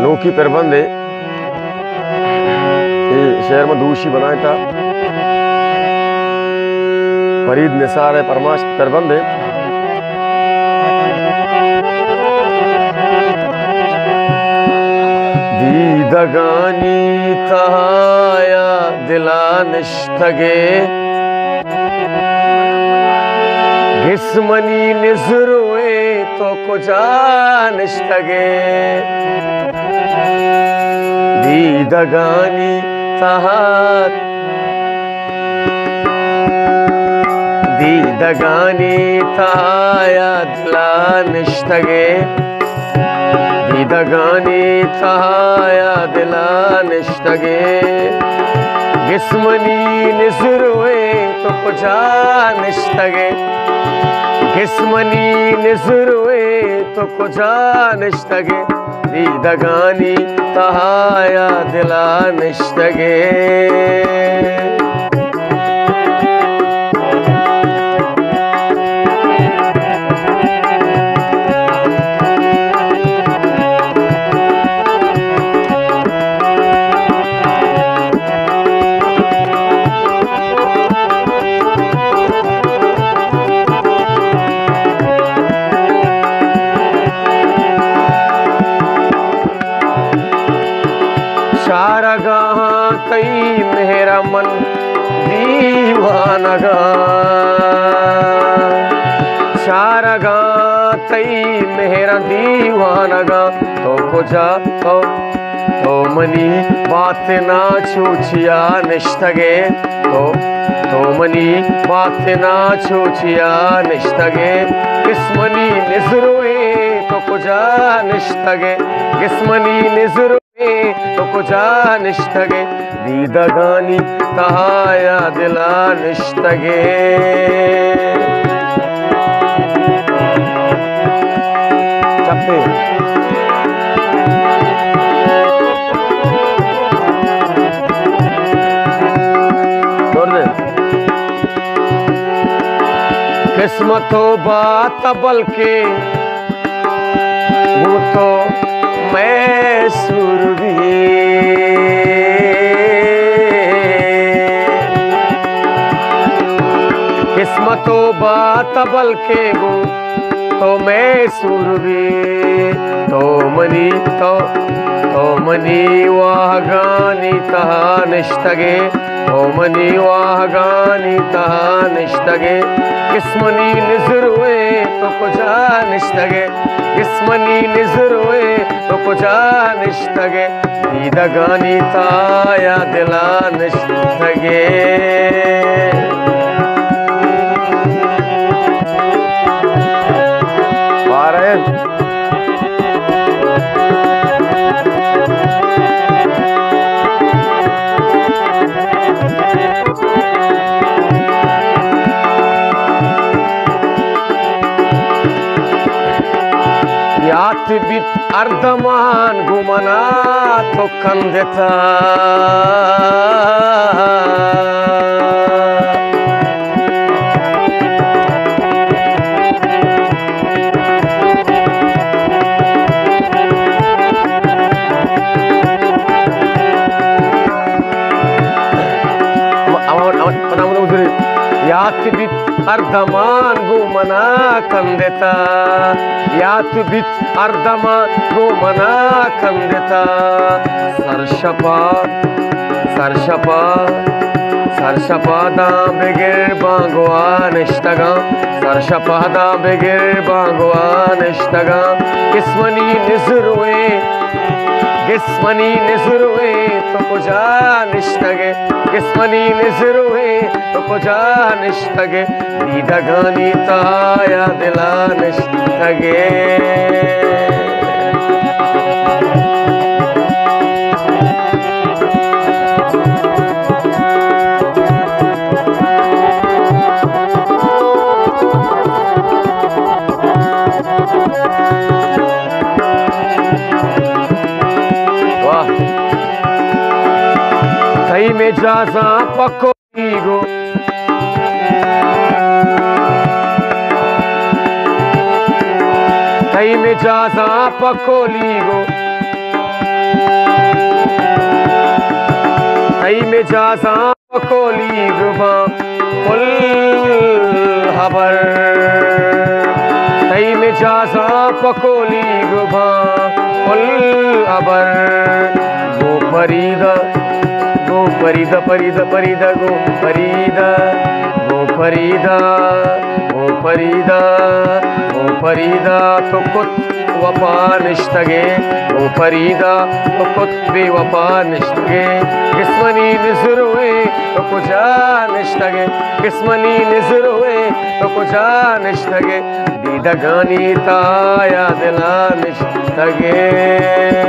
Noki प्रबंध है शहर में दूषी बनाया था फरीद निसार है परमाश प्रबंध है दीदगानी तहाया दिला निष्ठगे गिस्मनी निजरुए तो कुजा निष्ठगे दीदगानी तहात दीदगानी तहाया दिला निष्ठगे दीदगानी तहाया दिला निष्ठगे गिस्मनी निजरुए तो कुजा निष्ठगे गिस्मनी निजरुए तो कुजा निष्ठगे दीदगानी तहाया दिला निष्ठगे शारगा कई मेरा मन दीवानगा शारगा कई मेरा दीवानगा तो कुजा तो मनी बात ना छूछिया निष्ठगे तो मनी बात ना छूछिया निष्ठगे किस्मनी निजरुए तो कुजा निष्ठगे किस्मनी निजरुए तो कुजा निष्ठगे दीदगानी तहाया दिला निष्ठगे चप्पे किस्मतों बात बल्कि वो तो मैं सुरभि किस्मतों बात बल्कि वो तो मैं सुरभि तो मनी वाह गानी तहा निष्ठगे तो मनी वाह गानी तहा निष्ठगे किस्मनी निजरुए तो कुजा निष्ठगे किस्मनी निजरुए तो कुजा निष्ठगे दीदगानी ताया दिला निष्ठगे यात्बित अर्धमान घुमना तो कंदेता यात्बित अर्धमान घुमना कंदेता यात्बित अर्धमान घुमना कंदेता सरशपा बेगिर बांगवा निष्ठगा सरशपा बेगिर बांगवा निष्ठगा किस्मनी निजरुए तो कुजा निष्ठगे किस्मनी निजरुए तो कुजा निष्ठगे दीदगानी ताया दिला निष्ठगे थई में जासा पको गो थई में जासा पको लीगो में जासा पकोली गुबा पुल हबर तई में जासा पकोली गुबा पुल हबर गो फरीदा गो फरीदा फरीदा फरीदा गो फरीदा गो फरीदा गो फरीदा गो फरीदा तो कुत वफा निश्तगे गो फरीदा तो कुत बेवफा निश्तगे किस्मनी नजर हुए तो कुछ निश्तगे किस्मनी नजर हुए तो कुछ निश्तगे दीदा गानी ताया दिला निश्तगे